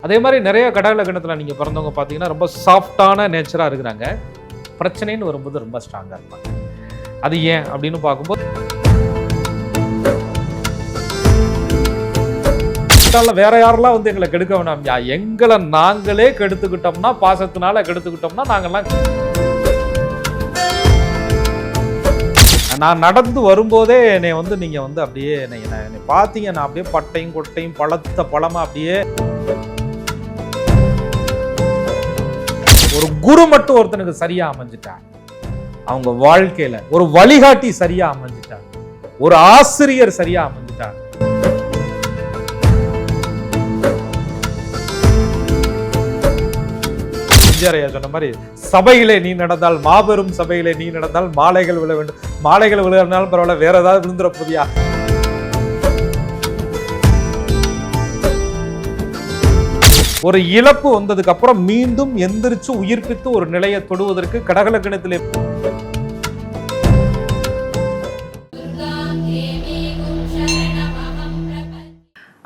அதே மாதிரி நிறைய கடகலக்கணத்தில் நீங்கள் பிறந்தவங்க பார்த்தீங்கன்னா ரொம்ப சாஃப்டான நேச்சராக இருக்கிறாங்க. பிரச்சனைன்னு வரும்போது ரொம்ப ஸ்ட்ராங்காக இருப்பாங்க. அது ஏன் அப்படின்னு பார்க்கும்போது வேற யாரெல்லாம் வந்து எங்களை கெடுக்க வேணாம், எங்களை நாங்களே கெடுத்துக்கிட்டோம்னா, பாசத்தினால கெடுத்துக்கிட்டோம்னா நாங்கெல்லாம். நான் நடந்து வரும்போதே என்னை வந்து நீங்கள் வந்து அப்படியே என்னை பார்த்தீங்க, நான் அப்படியே பட்டையும் கொட்டையும் பழத்த பழமா அப்படியே. ஒரு குரு மட்டும் ஒருத்தனுக்கு சரியா அமைஞ்சிட்டான், அவங்க வாழ்க்கையில ஒரு வழிகாட்டி சரியா அமைஞ்சிட்டான், ஒரு ஆசிரியர் சரியா அமைஞ்சிட்டான். சொன்ன மாதிரி சபையிலே நீ நடந்தால், மாபெரும் சபையிலே நீ நடந்தால் மாலைகள் விழ வேண்டும். மாலைகள் விழுந்தாலும் பரவாயில்ல, வேற ஏதாவது விழுந்துற புதியா. ஒரு இழப்பு வந்ததுக்கு அப்புறம் மீண்டும் எந்திரிச்சு உயிர்ப்பித்து ஒரு நிலையை தொடுவதற்கு கடகலக்கணத்திலே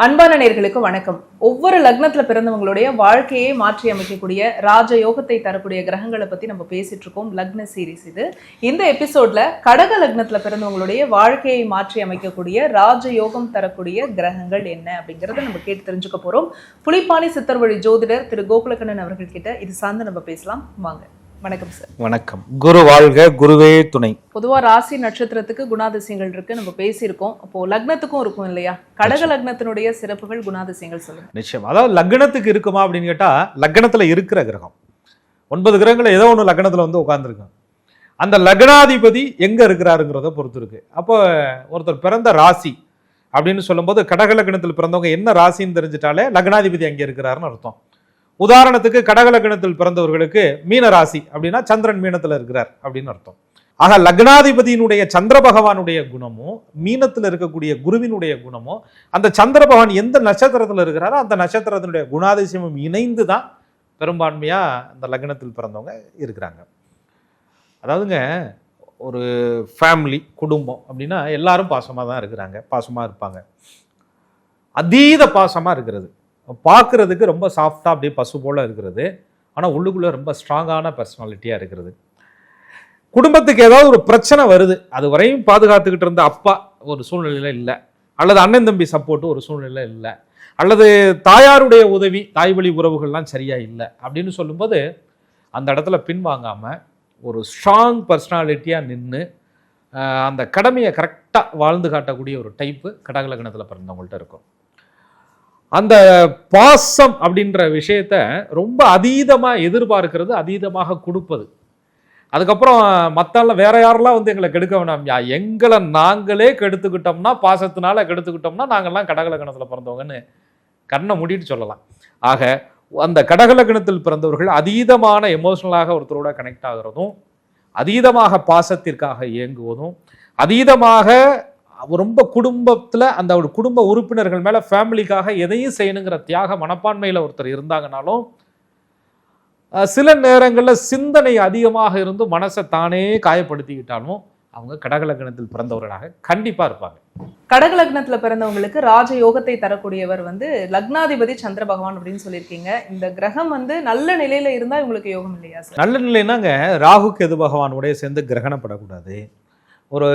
அன்பான நேயர்களுக்கு வணக்கம். ஒவ்வொரு லக்னத்துல பிறந்தவங்களுடைய வாழ்க்கையை மாற்றி அமைக்கக்கூடிய ராஜ யோகத்தை தரக்கூடிய கிரகங்களை பத்தி நம்ம பேசிட்டு இருக்கோம். லக்ன சீரிஸ் இது. இந்த எபிசோட்ல கடக லக்னத்துல பிறந்தவங்களுடைய வாழ்க்கையை மாற்றி அமைக்கக்கூடிய ராஜ யோகம் தரக்கூடிய கிரகங்கள் என்ன அப்படிங்கறத நம்ம கேட்டு தெரிஞ்சுக்க போறோம். புலிப்பாணி சித்தர் வழி ஜோதிடர் திரு கோகுலக்கண்ணன் அவர்கள் கிட்ட இது சார்ந்து நம்ம பேசலாம். வாங்க. வணக்கம் சார். வணக்கம். குரு வாழ்க, குருவே துணை. பொதுவா ராசி நட்சத்திரத்துக்கு குணாதிசயங்கள் இருக்கு, நம்ம பேசியிருக்கோம். அப்போ லக்னத்துக்கும் இருக்கும் இல்லையா? கடக லக்னத்தினுடைய சிறப்புகள், குணாதிசயங்கள் சொல்லுங்க. நிச்சயம். அதாவது லக்னத்துக்கு இருக்குமா அப்படின்னு கேட்டா, லக்னத்துல இருக்கிற கிரகம் 9 கிரகங்கள் ஏதோ ஒண்ணு லக்னத்துல வந்து உட்கார்ந்துருக்கும். அந்த லக்னாதிபதி எங்க இருக்கிறாருங்கிறத பொறுத்து இருக்கு. அப்போ ஒருத்தர் பிறந்த ராசி அப்படின்னு சொல்லும் போது கடக லக்னத்தில் பிறந்தவங்க என்ன ராசின்னு தெரிஞ்சிட்டாலே லக்னாதிபதி அங்கே இருக்கிறாருன்னு அர்த்தம். உதாரணத்துக்கு கடகலக்கணத்தில் பிறந்தவர்களுக்கு மீன ராசி அப்படின்னா சந்திரன் மீனத்துல இருக்கிறார் அப்படின்னு அர்த்தம். ஆக லக்னாதிபதியினுடைய சந்திர பகவானுடைய குணமும் மீனத்தில் இருக்கக்கூடிய குருவினுடைய குணமும், அந்த சந்திர பகவான் எந்த நட்சத்திரத்தில் இருக்கிறாரோ அந்த நட்சத்திரத்தினுடைய குணாதிசயமும் இணைந்து தான் பெரும்பான்மையா இந்த லக்னத்தில் பிறந்தவங்க இருக்கிறாங்க. அதாவதுங்க, ஒரு ஃபேமிலி குடும்பம் அப்படின்னா எல்லாரும் பாசமாக தான் இருக்கிறாங்க, பாசமாக இருப்பாங்க. அதீத பாசமாக இருக்கிறது, பார்க்கறதுக்கு ரொம்ப சாஃப்டாக அப்படியே பசு போல இருக்கிறது, ஆனால் உள்ளுக்குள்ளே ரொம்ப ஸ்ட்ராங்கான பர்சனாலிட்டியாக இருக்கிறது. குடும்பத்துக்கு ஏதாவது ஒரு பிரச்சனை வருது, அது வரையும் பாதுகாத்துக்கிட்டு இருந்த அப்பா ஒரு சூழ்நிலையில் இல்லை, அல்லது அண்ணன் தம்பி சப்போர்ட்டு ஒரு சூழ்நிலை இல்லை, அல்லது தாயாருடைய உதவி, தாய் வழி உறவுகள்லாம் சரியா இல்லை அப்படின்னு சொல்லும்போது அந்த இடத்துல பின்வாங்காமல் ஒரு ஸ்ட்ராங் பர்சனாலிட்டியாக நின்று அந்த கடமையை கரெக்டாக வாழ்ந்து காட்டக்கூடிய ஒரு டைப்பு கடகலக்கணத்தில் பிறந்தவங்கள்ட்ட இருக்கும். அந்த பாசம் அப்படின்ற விஷயத்த ரொம்ப அதீதமாக எதிர்பார்க்கிறது, அதீதமாக கொடுப்பது. அதுக்கப்புறம் மத்தால வேற யாரெல்லாம் வந்து எங்களை கெடுக்க வேணாம், எங்களை நாங்களே கெடுத்துக்கிட்டோம்னா, பாசத்தினால கெடுத்துக்கிட்டோம்னா நாங்கள்லாம் கடகலக்கணத்தில் பிறந்தவங்கன்னு கண்ணை மூடிட்டு சொல்லலாம். ஆக அந்த கடகலக்கணத்தில் பிறந்தவர்கள் அதீதமான எமோஷனலாக ஒருத்தரோட கனெக்ட் ஆகிறதும், அதீதமாக பாசத்திற்காக இயங்குவதும், அதீதமாக ரொம்ப குடும்பத்தில் அந்த ஒரு குடும்ப உறுப்பினர்கள் மேலே ஃபேமிலிக்காக எதையும் செய்யணுங்கிற தியாக மனப்பான்மையில் ஒருத்தர் இருந்தாங்கனாலும், சில நேரங்களில் சிந்தனை அதிகமாக இருந்து மனசை தானே காயப்படுத்திக்கிட்டாலும் அவங்க கடகலக்கணத்தில் பிறந்தவர்களாக கண்டிப்பாக இருப்பாங்க. கடகலக்னத்தில் பிறந்தவங்களுக்கு ராஜ யோகத்தை தரக்கூடியவர் வந்து லக்னாதிபதி சந்திர பகவான் அப்படின்னு சொல்லியிருக்கீங்க. இந்த கிரகம் வந்து நல்ல நிலையில இருந்தால் இவங்களுக்கு யோகம் இல்லையா சார்? நல்ல நிலைனாங்க, ராகு கேது பகவானுடைய சேர்ந்து கிரகணப்படக்கூடாது. ஒரு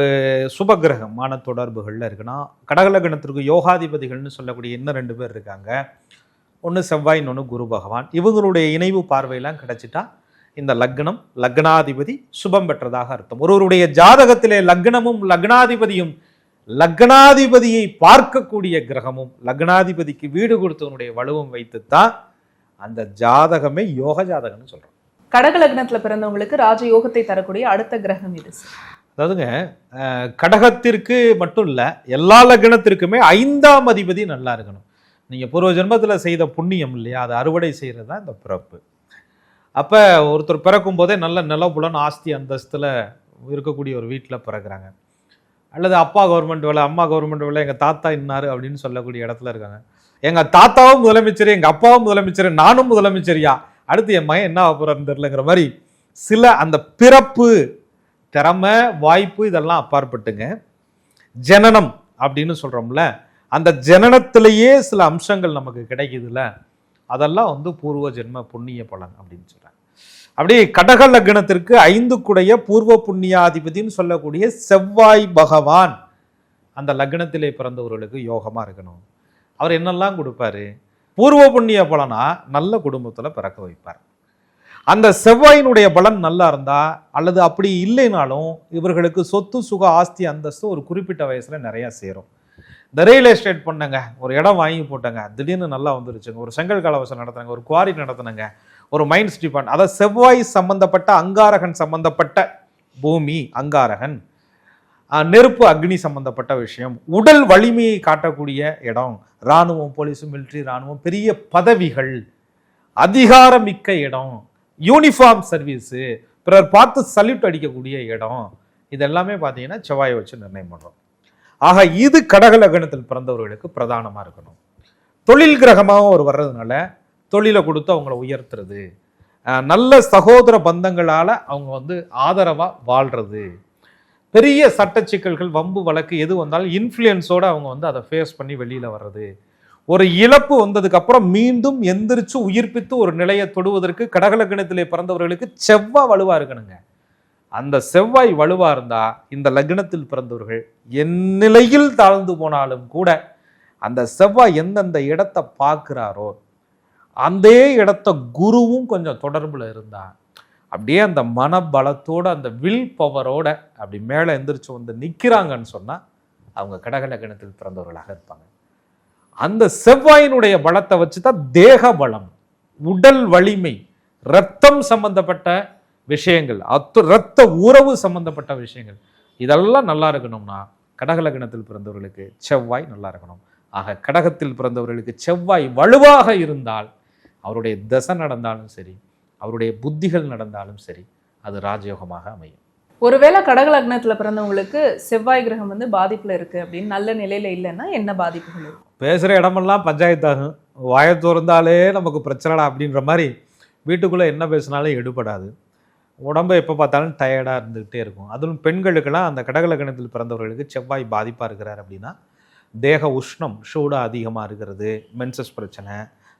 சுப கிரகமான தொடர்புகளில் இருக்குன்னா, கடகலக்கணத்திற்கு யோகாதிபதிகள்னு சொல்லக்கூடிய இன்னும் 2 பேர் இருக்காங்க. ஒன்று செவ்வாய், இன்னொன்று குரு பகவான். இவங்களுடைய இணைவு பார்வையெல்லாம் கிடைச்சிட்டா இந்த லக்னம் லக்னாதிபதி சுபம் பெற்றதாக அர்த்தம். ஒருவருடைய ஜாதகத்திலே லக்னமும் லக்னாதிபதியும், லக்னாதிபதியை பார்க்கக்கூடிய கிரகமும், லக்னாதிபதிக்கு வீடு கொடுத்தவனுடைய வலுவும் வைத்துத்தான் அந்த ஜாதகமே யோக ஜாதகம்னு சொல்றோம். கடகலக்னத்தில் பிறந்தவங்களுக்கு ராஜ யோகத்தை தரக்கூடிய அடுத்த கிரகம் இது. அதாவதுங்க, கடகத்திற்கு மட்டும் இல்லை, எல்லா லக்னத்திற்குமே 5ஆம் அதிபதி நல்லா இருக்கணும். நீங்கள் பூர்வ ஜென்மத்தில் செய்த புண்ணியம் இல்லையா, அதை அறுவடை செய்கிறது தான் இந்த பிறப்பு. அப்போ ஒருத்தர் பிறக்கும் போதே நல்ல நிலபுலன் ஆஸ்தி அந்தஸ்தில் இருக்கக்கூடிய ஒரு வீட்டில் பிறகுறாங்க, அல்லது அப்பா கவர்மெண்ட் வேலை, அம்மா கவர்மெண்ட் வேலை, எங்கள் தாத்தா இன்னாரு அப்படின்னு சொல்லக்கூடிய இடத்துல இருக்காங்க. எங்கள் தாத்தாவும் முதலமைச்சர், எங்கள் அப்பாவும் முதலமைச்சர், நானும் முதலமைச்சரியா, அடுத்து என் மகன் என்ன ஆகுறான்னு தெரியலங்கிற மாதிரி சில அந்த பிறப்பு திறமை வாய்ப்பு இதெல்லாம் அப்பாற்பட்டுங்க, ஜனனம் அப்படின்னு சொல்கிறோம்ல, அந்த ஜனனத்திலேயே சில அம்சங்கள் நமக்கு கிடைக்குதுல்ல, அதெல்லாம் வந்து பூர்வ ஜென்ம புண்ணிய பலன் அப்படின்னு சொல்றாங்க. அப்படி கடக லக்னத்திற்கு 5 பூர்வ புண்ணியாதிபதினு சொல்லக்கூடிய செவ்வாய் பகவான் அந்த லக்னத்திலே பிறந்தவர்களுக்கு யோகமா இருக்கணும். அவர் என்னெல்லாம் கொடுப்பாரு? பூர்வ புண்ணிய பலனா நல்ல குடும்பத்துல பிறக்க வைப்பார். அந்த செவ்வாயினுடைய பலன் நல்லா இருந்தா, அல்லது அப்படி இல்லைனாலும் இவர்களுக்கு சொத்து சுக ஆஸ்தி அந்தஸ்து ஒரு குறிப்பிட்ட வயசுல நிறைய சேரும். இந்த ரியல் எஸ்டேட் பண்ணங்க, ஒரு இடம் வாங்கி போட்டங்க, திடீர்னு நல்லா வந்துருச்சுங்க, ஒரு செங்கல் கலவசம் நடத்துனாங்க, ஒரு குவாரி நடத்துனாங்க, ஒரு மைன்ஸ் டிபார்ட், அதாவது செவ்வாய் சம்பந்தப்பட்ட அங்காரகன் சம்பந்தப்பட்ட பூமி, அங்காரகன், நெருப்பு அக்னி சம்பந்தப்பட்ட விஷயம், உடல் வலிமையை காட்டக்கூடிய இடம், இராணுவம், போலீஸ், மிலிட்ரி, இராணுவம், பெரிய பதவிகள், அதிகாரமிக்க இடம், யூனிஃபார்ம் சர்வீஸு, பிறர் பார்த்து சல்யூட் அடிக்கக்கூடிய இடம், இதெல்லாமே பார்த்தீங்கன்னா செவ்வாயை வச்சு நிர்ணயம் பண்ணுறோம். ஆக இது கடக லக்னத்தில் பிறந்தவர்களுக்கு பிரதானமாக இருக்கணும். தொழில் கிரகமாகவும் அவர் வர்றதுனால தொழிலை கொடுத்து அவங்கள உயர்த்துறது, நல்ல சகோதர பந்தங்களால் அவங்க வந்து ஆதரவாக வாழ்கிறது, பெரிய சட்ட சிக்கல்கள், வம்பு வழக்கு எது வந்தாலும் இன்ஃப்ளூயன்ஸோடு அவங்க வந்து அதை ஃபேஸ் பண்ணி வெளியில் வர்றது, ஒரு இழப்பு வந்ததுக்கு அப்புறம் மீண்டும் எந்திரிச்சு உயிர்ப்பித்து ஒரு நிலையை தொடுவதற்கு கடக லக்னத்திலே பிறந்தவர்களுக்கு செவ்வாய் வலுவா இருக்கணுங்க. அந்த செவ்வாய் வலுவா இருந்தா இந்த லக்னத்தில் பிறந்தவர்கள் எந்நிலையில் தாழ்ந்து போனாலும் கூட அந்த செவ்வாய் எந்தெந்த இடத்தை பார்க்கிறாரோ அந்த இடத்த குருவும் கொஞ்சம் தொடர்புல இருந்தா அப்படியே அந்த மனபலத்தோட அந்த வில் பவரோட அப்படி மேலே எந்திரிச்சு வந்து நிற்கிறாங்கன்னு சொன்னா அவங்க கடக லக்னத்தில் பிறந்தவர்களாக இருப்பாங்க. அந்த செவ்வாயினுடைய பலத்தை வச்சுதான் தேக பலம், உடல் வலிமை, இரத்தம் சம்பந்தப்பட்ட விஷயங்கள், இரத்த உறவு சம்பந்தப்பட்ட விஷயங்கள், இதெல்லாம் நல்லா இருக்கணும்னா கடக லக்னத்தில் பிறந்தவர்களுக்கு செவ்வாய் நல்லா இருக்கணும். ஆக கடகத்தில் பிறந்தவர்களுக்கு செவ்வாய் வலுவாக இருந்தால் அவருடைய தசை நடந்தாலும் சரி, அவருடைய புத்திகள் நடந்தாலும் சரி, அது ராஜயோகமாக அமையும். ஒருவேளை கடக லக்னத்துல பிறந்தவங்களுக்கு செவ்வாய் கிரகம் வந்து பாதிப்புல இருக்கு அப்படின்னு நல்ல நிலையில இல்லைன்னா என்ன பாதிப்புகள் இருக்கும்? பேசுகிற இடமெல்லாம் பஞ்சாயத்தாகும், வாயை திறந்தாலே நமக்கு பிரச்சனைடா அப்படின்ற மாதிரி வீட்டுக்குள்ளே என்ன பேசினாலும் எடுபடாது. உடம்பு எப்போ பார்த்தாலும் டயர்டாக இருந்துகிட்டே இருக்கும். அதுவும் பெண்களுக்கெல்லாம் அந்த கடக லக்னத்தில் பிறந்தவர்களுக்கு செவ்வாய் பாதிப்பாக இருக்கிறார் அப்படின்னா தேக உஷ்ணம், சூடாக அதிகமாக இருக்கிறது, மென்சஸ் பிரச்சனை,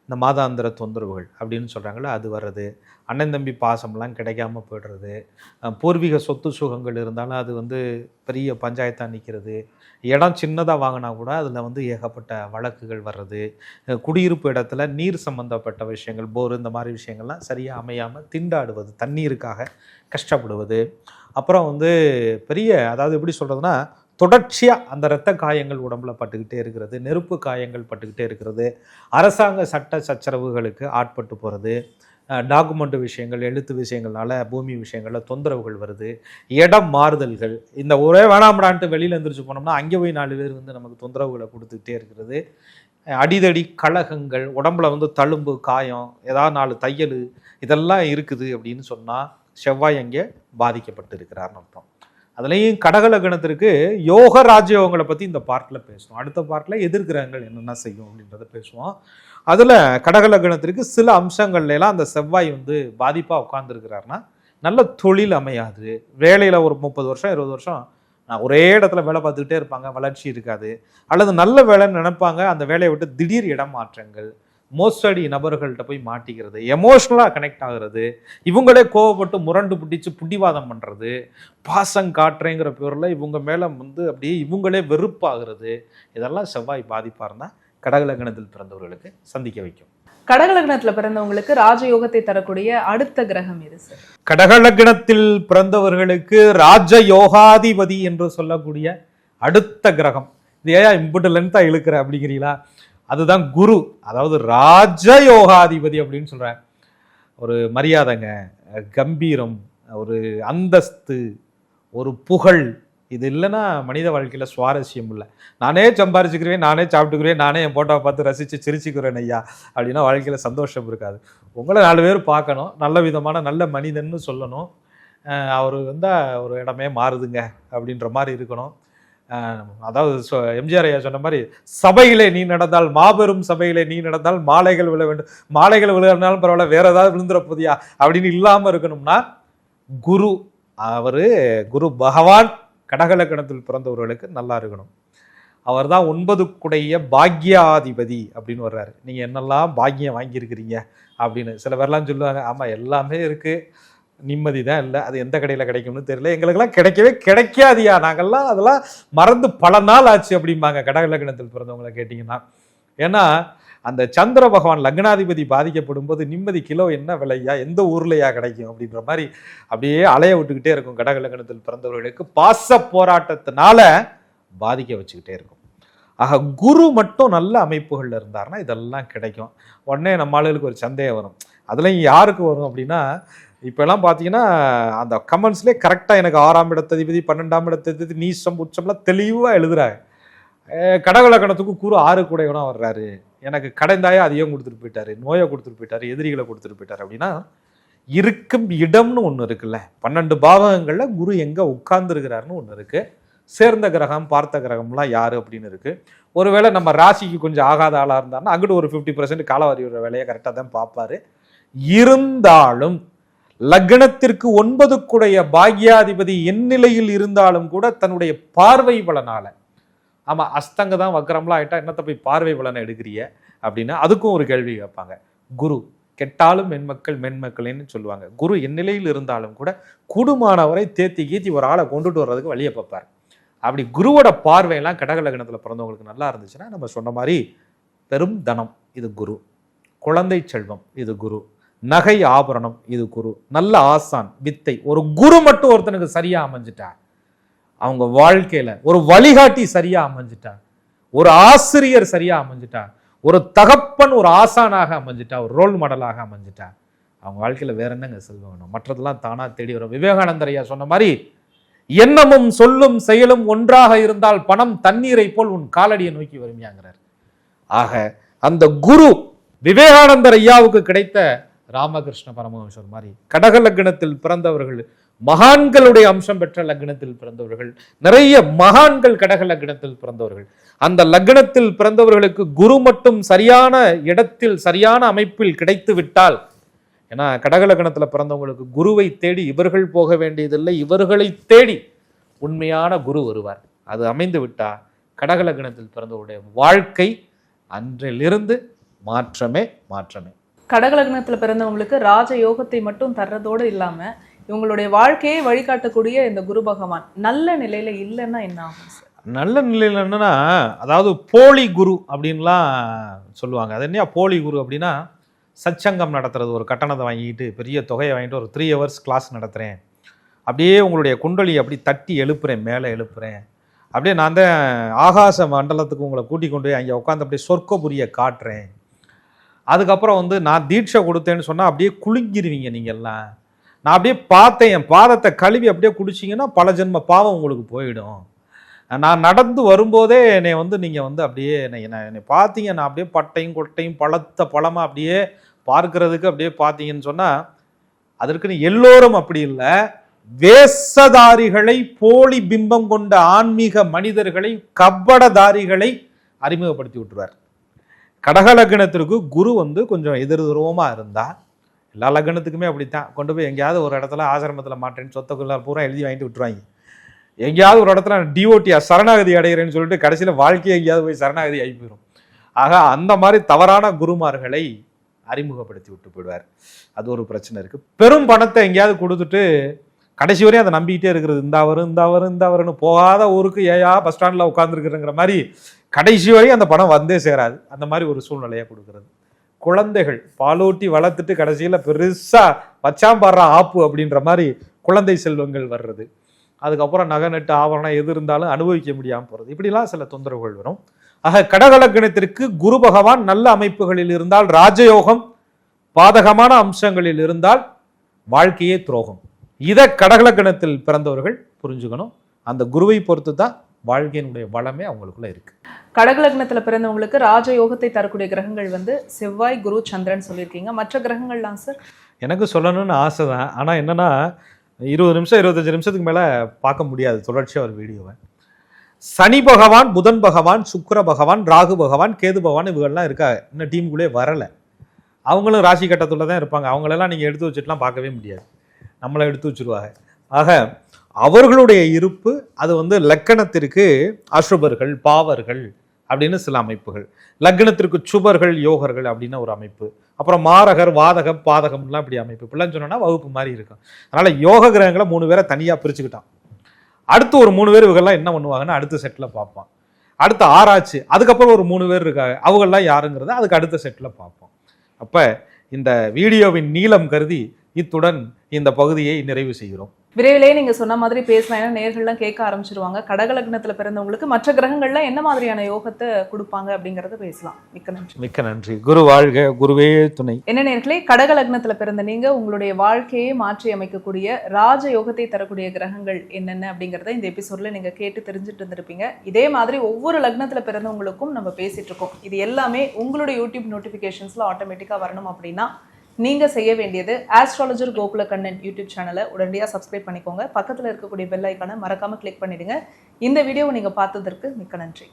இந்த மாதாந்திர தொந்தரவுகள் அப்படின்னு சொல்கிறாங்களே அது வர்றது, அண்ணன் தம்பி பாசம்லாம் கிடைக்காம போய்டுறது, பூர்வீக சொத்து சுகங்கள் இருந்தாலும் அது வந்து பெரிய பஞ்சாயத்தாக நிற்கிறது, இடம் சின்னதாக வாங்கினா கூட அதில் வந்து ஏகப்பட்ட வழக்குகள் வர்றது, குடியிருப்பு இடத்துல நீர் சம்பந்தப்பட்ட விஷயங்கள், போர், இந்த மாதிரி விஷயங்கள்லாம் சரியாக அமையாமல் திண்டாடுவது, தண்ணீருக்காக கஷ்டப்படுவது, அப்புறம் வந்து பெரிய, அதாவது எப்படி சொல்கிறதுனா தொடர்ச்சியாக அந்த இரத்த காயங்கள் உடம்புல பட்டுக்கிட்டே இருக்கிறது, நெருப்பு காயங்கள் பட்டுக்கிட்டே இருக்கிறது, அரசாங்க சட்ட சச்சரவுகளுக்கு ஆட்பட்டு போகிறது, டாக்குமெண்ட் விஷயங்கள், எழுத்து விஷயங்கள்னால பூமி விஷயங்களில் தொந்தரவுகள் வருது, இடம் மாறுதல்கள், இந்த ஒரே வேணாமடான்ட்டு வெளியில் எழுந்திரிச்சு போனோம்னா அங்கே போய் 4 பேர் வந்து நமக்கு தொந்தரவுகளை கொடுத்துக்கிட்டே இருக்கிறது, அடிதடி கழகங்கள், உடம்புல வந்து தழும்பு காயம், ஏதாவது 4 தையல், இதெல்லாம் இருக்குது அப்படின்னு சொன்னால் செவ்வாய் அங்கே பாதிக்கப்பட்டு இருக்கிறார்னு அர்த்தம். அதுலேயும் கடக லக்னத்திற்கு யோக ராஜயோகங்களை பற்றி இந்த பார்ட்டில் பேசுவோம். அடுத்த பார்ட்டில் எதிர்கிரகங்கள் என்னென்ன செய்யும் அப்படின்றத பேசுவோம். அதில் கடக லக்னத்திற்கு சில அம்சங்கள்லாம் அந்த செவ்வாய் வந்து பாதிப்பாக உட்கார்ந்துருக்கிறாருன்னா நல்ல தொழில் அமையாது, வேலையில் ஒரு 30 வருஷம் 20 வருஷம் ஒரே இடத்துல வேலை பார்த்துக்கிட்டே இருப்பாங்க, வளர்ச்சி இருக்காது, அல்லது நல்ல வேலைன்னு நினைப்பாங்க, அந்த வேலையை விட்டு திடீர் இடம் மாற்றங்கள், மோஸ்டடி நபர்கள்ட்ட போய் மாட்டிக்கிறது, எமோஷ்னலாக கனெக்ட் ஆகுறது, இவங்களே கோவப்பட்டு முரண்டு பிடிச்சி புட்டிவாதம் பண்ணுறது, பாசம் காட்டுறேங்கிற பேரில் இவங்க மேலே வந்து அப்படியே இவங்களே வெறுப்பாகிறது, இதெல்லாம் செவ்வாய் பாதிப்பாக இருந்தால் கடக லக்னத்தில் பிறந்தவர்களுக்கு சந்திக்க வைக்கும். கடக லக்னத்துல பிறந்தவங்களுக்கு ராஜயோகத்தை தரக்கூடிய அடுத்த கிரகம் எது சார்? கடக லக்னத்தில் பிறந்தவர்களுக்கு ராஜயோகாதிபதி என்று சொல்லக்கூடிய அடுத்த கிரகம், இது ஏன் இம்புட்டு லென்த்தா இழுக்கிற அப்படிங்கிறீங்களா? அதுதான் குரு, அதாவது ராஜயோகாதிபதி அப்படின்னு சொல்றாங்க. ஒரு மரியாதைங்க, கம்பீரம், ஒரு அந்தஸ்து, ஒரு புகழ், இது இல்லைன்னா மனித வாழ்க்கையில் சுவாரஸ்யம் இல்லை. நானே சம்பாரிச்சுக்கிறேன், நானே சாப்பிட்டுக்கிறேன், நானே என் போட்டோவை பார்த்து ரசித்து சிரிச்சுக்கிறேன் ஐயா அப்படின்னா வாழ்க்கையில் சந்தோஷம் இருக்காது. உங்களை 4 பேர் பார்க்கணும், நல்ல விதமான நல்ல மனிதன்னு சொல்லணும், அவர் வந்தால் ஒரு இடமே மாறுதுங்க அப்படின்ற மாதிரி இருக்கணும். அதாவது எம்ஜிஆர் ஐயா சொன்ன மாதிரி, சபையிலே நீ நடந்தால், மாபெரும் சபையிலே நீ நடந்தால் மாலைகள் விழ வேண்டும், மாலைகள் விழுந்தாலும் பரவாயில்ல, வேற ஏதாவது விழுந்துற போதியா அப்படின்னு இல்லாமல் இருக்கணும்னா குரு, குரு பகவான் கடக லக்னத்தில் பிறந்தவர்களுக்கு நல்லா இருக்கணும். அவர் தான் 9 பாக்யாதிபதி அப்படின்னு வர்றாரு. நீங்கள் என்னெல்லாம் பாக்கியம் வாங்கியிருக்கிறீங்க அப்படின்னு. சில பேர்லாம் சொல்லுவாங்க, ஆமாம் எல்லாமே இருக்குது, நிம்மதி தான் இல்லை, அது எந்த கடையில் கிடைக்கும்னு தெரியல, எங்களுக்கெல்லாம் கிடைக்கவே கிடைக்காதியா, நாங்கள்லாம் அதெல்லாம் மறந்து பல நாள் ஆச்சு அப்படிம்பாங்க கடக லக்னத்தில் பிறந்தவங்களை கேட்டிங்கன்னா. ஏன்னா அந்த சந்திர பகவான் லக்னாதிபதி பாதிக்கப்படும் போது நிம்மதி கிலோ என்ன விலையா, எந்த ஊர்லையா கிடைக்கும் அப்படின்ற மாதிரி அப்படியே அலைய விட்டுக்கிட்டே இருக்கும் கடக லக்னத்தில் பிறந்தவர்களுக்கு. பாச போராட்டத்தினால பாதிக்க வச்சுக்கிட்டே இருக்கும். ஆக குரு மட்டும் நல்ல அமைப்புகள்ல இருந்தாருன்னா இதெல்லாம் கிடைக்கும். உடனே நம்ம ஆளுகளுக்கு ஒரு சந்தேகம் வரும். அதுலயும் யாருக்கு வரும் அப்படின்னா, இப்பெல்லாம் பார்த்தீங்கன்னா அந்த கமெண்ட்ஸ்லேயே கரெக்டாக எனக்கு 6ஆம் இடத்ததிபதி 12ஆம் இடத்ததிபதி நீச்சம் உச்சம்லாம் தெளிவாக எழுதுறாங்க. கடகலக்கணத்துக்கு குரு 6 கூடையவனா வர்றாரு, எனக்கு கடைந்தாயா அதையும் கொடுத்துட்டு போயிட்டாரு, நோயை கொடுத்துட்டு போயிட்டாரு, எதிரிகளை கொடுத்துட்டு போயிட்டாரு அப்படின்னா, இருக்கும் இடம்னு ஒன்று இருக்குல்ல, 12 பாவகங்களில் குரு எங்கே உட்கார்ந்துருக்கிறாருன்னு ஒன்று இருக்கு. சேர்ந்த கிரகம் பார்த்த கிரகம்லாம் யாரு அப்படின்னு இருக்கு. ஒருவேளை நம்ம ராசிக்கு கொஞ்சம் ஆகாத ஆளாக இருந்தாருன்னா அங்கிட்டு ஒரு 50% காலவாரியோட வேலையை கரெக்டாக தான் பார்ப்பாரு. இருந்தாலும் லக்னத்திற்கு 9 பாக்யாதிபதி எந்நிலையில் இருந்தாலும் கூட தன்னுடைய பார்வை பலனால, ஆமா அஸ்தங்க தான் வக்கரம்லாம் ஆயிட்டா என்னத்தை போய் பார்வை பலனை எடுக்கிறிய அப்படின்னா அதுக்கும் ஒரு கேள்வி கேட்பாங்க. குரு கெட்டாலும் மென்மக்கள்னு சொல்லுவாங்க. குரு எந்நிலையில் இருந்தாலும் கூட கூடுமானவரை தேத்தி கீத்தி ஒரு ஆளை கொண்டுட்டு வர்றதுக்கு வழியை பார்ப்பார். அப்படி குருவோட பார்வையெல்லாம் கடக லக்னத்தில் பிறந்தவங்களுக்கு நல்லா இருந்துச்சுன்னா நம்ம சொன்ன மாதிரி பெரும் தனம் இது குரு, குழந்தை செல்வம் இது குரு, நகை ஆபரணம் இது குரு, நல்ல ஆசான் வித்தை. ஒரு குரு மட்டும் ஒருத்தனுக்கு சரியா அமைஞ்சிட்டா, அவங்க வாழ்க்கையில ஒரு வழிகாட்டி சரியா அமைஞ்சிட்டா, ஒரு ஆசிரியர் சரியா அமைஞ்சிட்டா, ஒரு தகப்பன் ஒரு ஆசானாக அமைஞ்சிட்டா, ஒரு ரோல் மாடலாக அமைஞ்சிட்டா, அவங்க வாழ்க்கையில வேற என்னங்க செல்வம் வேணும், மற்றதெல்லாம் தானா தேடி வரும். விவேகானந்தர் ஐயா சொன்ன மாதிரி, எண்ணமும் சொல்லும் செயலும் ஒன்றாக இருந்தால் பணம் தண்ணீரை போல் உன் காலடியை நோக்கி வருமையாங்கிறார். ஆக அந்த குரு விவேகானந்தர் ஐயாவுக்கு கிடைத்த ராமகிருஷ்ண பரமஹம்சர் மாதிரி கடக லக்னத்தில் பிறந்தவர்கள், மகான்களுடைய அம்சம் பெற்ற லக்னத்தில் பிறந்தவர்கள், நிறைய மகான்கள் கடக லக்னத்தில் பிறந்தவர்கள். அந்த லக்னத்தில் பிறந்தவர்களுக்கு குரு மட்டும் சரியான இடத்தில் சரியான அமைப்பில் கிடைத்து விட்டால், ஏன்னா கடக லக்னத்துல பிறந்தவங்களுக்கு குருவை தேடி இவர்கள் போக வேண்டியதில்லை, இவர்களை தேடி உண்மையான குரு வருவார். அது அமைந்து விட்டா கடக லக்னத்தில் பிறந்தவருடைய வாழ்க்கை அன்றிலிருந்து மாற்றமே மாற்றமே. கடக லக்னத்துல பிறந்தவங்களுக்கு ராஜ யோகத்தை மட்டும் தர்றதோடு இல்லாம இவங்களுடைய வாழ்க்கையை வழிகாட்டக்கூடிய இந்த குரு பகவான் நல்ல நிலையில இல்லைன்னா என்ன ஆகும் சார்? நல்ல நிலையில் என்னன்னா, அதாவது போலி குரு அப்படின்லாம் சொல்லுவாங்க. அது என்ன போலி குரு அப்படின்னா, சச்சங்கம் நடத்துறது, ஒரு கட்டணத்தை வாங்கிட்டு பெரிய தொகையை வாங்கிட்டு ஒரு 3 hours கிளாஸ் நடத்துகிறேன், அப்படியே உங்களுடைய குண்டலி அப்படி தட்டி எழுப்புறேன், மேலே எழுப்புறேன், அப்படியே நான் தான் ஆகாச மண்டலத்துக்கு உங்களை கூட்டி கொண்டு போய் அங்கே உட்காந்து அப்படியே சொர்க்கபுரியை காட்டுறேன், அதுக்கப்புறம் வந்து நான் தீட்சை கொடுத்தேன்னு சொன்னால் அப்படியே குலுங்கிடுவீங்க நீங்கள் எல்லாம், நான் அப்படியே பார்த்தேன், என் பாதத்தை கழுவி அப்படியே குடிச்சிங்கன்னா பல ஜென்ம பாவம் உங்களுக்கு போயிடும், நான் நடந்து வரும்போதே என்னை வந்து நீங்கள் வந்து அப்படியே என்னை பார்த்தீங்க, நான் அப்படியே பட்டையும் கொட்டையும் பழத்த பழமாக அப்படியே பார்க்கறதுக்கு அப்படியே பார்த்தீங்கன்னு சொன்னால், அதற்குன்னு எல்லோரும் அப்படி இல்லை, வேஷதாரிகளை, போலி பிம்பம் கொண்ட ஆன்மீக மனிதர்களை, கபடதாரிகளை அறிமுகப்படுத்தி விட்டுருவார். கடக லக்னத்திற்கு குரு வந்து கொஞ்சம் எதிர்துருவமாக இருந்தால், எல்லா லக்னத்துக்குமே அப்படித்தான், கொண்டு போய் எங்கேயாவது ஒரு இடத்துல ஆசிரமத்தில் மாட்டேன்னு சொத்தக்குள்ள பூரா எழுதி வாங்கிட்டு விட்டுருவாங்க. எங்கேயாவது ஒரு இடத்துல டிஓடியா சரணாகதி அடைகிறேன்னு சொல்லிட்டு கடைசியில் வாழ்க்கையை எங்கேயாவது போய் சரணாகதி ஆகி போயிடும். ஆக அந்த மாதிரி தவறான குருமார்களை அறிமுகப்படுத்தி விட்டு போயிடுவார். அது ஒரு பிரச்சனை இருக்கு. பெரும் பணத்தை எங்கேயாவது கொடுத்துட்டு கடைசி வரையும் அதை நம்பிக்கிட்டே இருக்கிறது, இந்த வரும்னு போகாத ஊருக்கு ஏயா பஸ் ஸ்டாண்டில் உட்காந்துருக்குறங்கிற மாதிரி கடைசி வரையும் அந்த பணம் வந்தே சேராது. அந்த மாதிரி ஒரு சூழ்நிலையை கொடுக்கறது. குழந்தைகள் பாலூட்டி வளர்த்துட்டு கடைசியில் பெருசா வச்சாம்பாடுற ஆப்பு அப்படின்ற மாதிரி குழந்தை செல்வங்கள் வர்றது, அதுக்கப்புறம் நகை நட்டு ஆவரணம் எது இருந்தாலும் அனுபவிக்க முடியாமல் போகிறது, இப்படிலாம் சில தொந்தரவுகள் வரும். ஆக கடகலக்கணத்திற்கு குரு பகவான் நல்ல அமைப்புகளில் இருந்தால் ராஜயோகம், பாதகமான அம்சங்களில் இருந்தால் வாழ்க்கையே துரோகம். இதை கடகலக்கணத்தில் பிறந்தவர்கள் புரிஞ்சுக்கணும். அந்த குருவை பொறுத்து தான் வாழ்க்கையினுடைய வளமே அவங்களுக்குள்ள இருக்கு. கடகலக்னத்துல பிறந்தவங்களுக்கு ராஜயோகத்தை தரக்கூடிய கிரகங்கள் வந்து செவ்வாய், குரு, சந்திரன் சொல்லியிருக்கீங்க. மற்ற கிரகங்கள்லாம் சார்? எனக்கு சொல்லணும்னு ஆசை தான், ஆனால் என்னன்னா 20 நிமிஷம் 25 நிமிஷத்துக்கு மேலே பார்க்க முடியாது தொடர்ச்சியாக ஒரு வீடியோவை. சனி பகவான், புதன் பகவான், சுக்கிர பகவான், ராகு பகவான், கேது பகவான் இவங்கெல்லாம் இருக்காங்க. இன்னும் டீமுக்குள்ளே வரலை. அவங்களும் ராசி கட்டத்தில் தான் இருப்பாங்க. அவங்களெல்லாம் நீங்கள் எடுத்து வச்சுட்டுலாம் பார்க்கவே முடியாது, நம்மளை எடுத்து வச்சுருவாங்க. ஆக அவர்களுடைய இருப்பு அது வந்து லக்கணத்திற்கு அசுபர்கள் பாவர்கள் அப்படின்னு சில அமைப்புகள், லக்னத்திற்கு சுபர்கள் யோகர்கள் அப்படின்னு ஒரு அமைப்பு, அப்புறம் மாரகர் வாதகம் பாதகம்லாம் இப்படி அமைப்பு. இப்படிலாம் சொன்னோன்னா வகுப்பு மாதிரி இருக்கும். அதனால யோக கிரகங்களை 3 பேரை தனியா பிரிச்சுக்கிட்டான். அடுத்து ஒரு 3 பேர் இவங்கெல்லாம் என்ன பண்ணுவாங்கன்னா அடுத்த செட்ல பார்ப்பான். அடுத்து ஆராய்ச்சி, அதுக்கப்புறம் ஒரு 3 பேர் இருக்காங்க, அவங்கெல்லாம் யாருங்கிறத அதுக்கு அடுத்த செட்ல பார்ப்போம். அப்ப இந்த வீடியோவின் நீளம் கருதி இத்துடன் இந்த பகுதியை நிறைவு செய்கிறோம். விரைவிலே நீங்க சொன்ன மாதிரி பேசலாம். ஏன்னா நேர்கள்லாம் கேட்க ஆரம்பிச்சிருவாங்க. கடக லக்னத்துல பிறந்தவங்களுக்கு மற்ற கிரகங்கள்லாம் என்ன மாதிரியான யோகத்தை கொடுப்பாங்க அப்படிங்கறத பேசலாம். மிக்க நன்றி. மிக்க நன்றி. குரு வாழ்க, குருவே துணை. என்ன நேர்களே, கடக லக்னத்துல பிறந்த நீங்க உங்களுடைய வாழ்க்கையை மாற்றி அமைக்கக்கூடிய ராஜ யோகத்தை தரக்கூடிய கிரகங்கள் என்னென்ன அப்படிங்கறத இந்த எபிசோட்ல நீங்க கேட்டு தெரிஞ்சுட்டு இருந்திருப்பீங்க. இதே மாதிரி ஒவ்வொரு லக்னத்துல பிறந்தவங்களுக்கும் நம்ம பேசிட்டு இருக்கோம். இது எல்லாமே உங்களுடைய யூடியூப் நோட்டிபிகேஷன்ஸ்ல ஆட்டோமேட்டிக்கா வரணும் அப்படின்னா நீங்க செய்ய வேண்டியது ஆஸ்ட்ராலஜர் கோகுலக்கண்ணன் யூடியூப் சேனலை உடனடியாக சப்ஸ்கிரைப் பண்ணிக்கோங்க. பக்கத்தில் இருக்கக்கூடிய பெல் ஐக்கானை மறக்காம கிளிக் பண்ணிடுங்க. இந்த வீடியோவை நீங்க பார்த்ததற்கு மிக்க நன்றி.